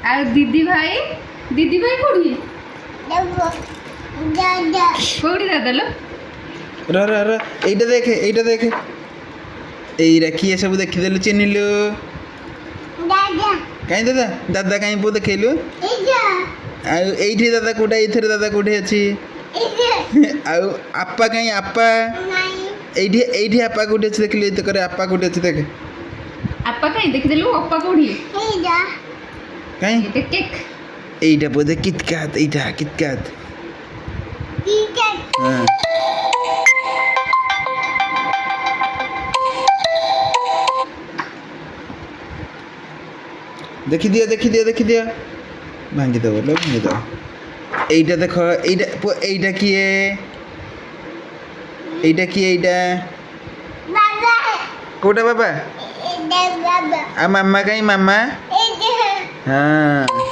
আর দিদি ভাই কোড়ি কোড়ি দাদা লো র এইটা দেখে এইটা কি এসব ଦେଖିଦେଲୁ ଚିହ୍ନିଲୁ କାଇଁ ଦାଦା କାଇଁ ପୁଅ ଦେଖେଇଲୁ ଆଉ ଏଇଠି ଦାଦା କୋଉଟା ଏଇଥିରେ ଦାଦା କୋଉଠି ଅଛି ଆଉ ଆପା କାଇଁ ଆପା ଏଇଠି ଆପା କୋଉଠି ଅଛି ଦେଖିଲୁ ଏଇ ତକରେ ଆପା କୋଉଠି ଅଛି ଦେଖେ আপা কাই দেখিদেলু অপা কোড়ি କାଇଁ এটা কেক এইটা বোধে কিটকাট এইটা কিটকাট হ্যাঁ ଦେଖିଦିଅ ଭାଙ୍ଗିଦେବ ଲୋ ଭାଙ୍ଗିଦେବ এইটা ଦେଖ এইটা କିଏ এইଟା କୋଉଟା ବାବା ଆଉ ମାମା କାଇଁ ମାମା ହଁ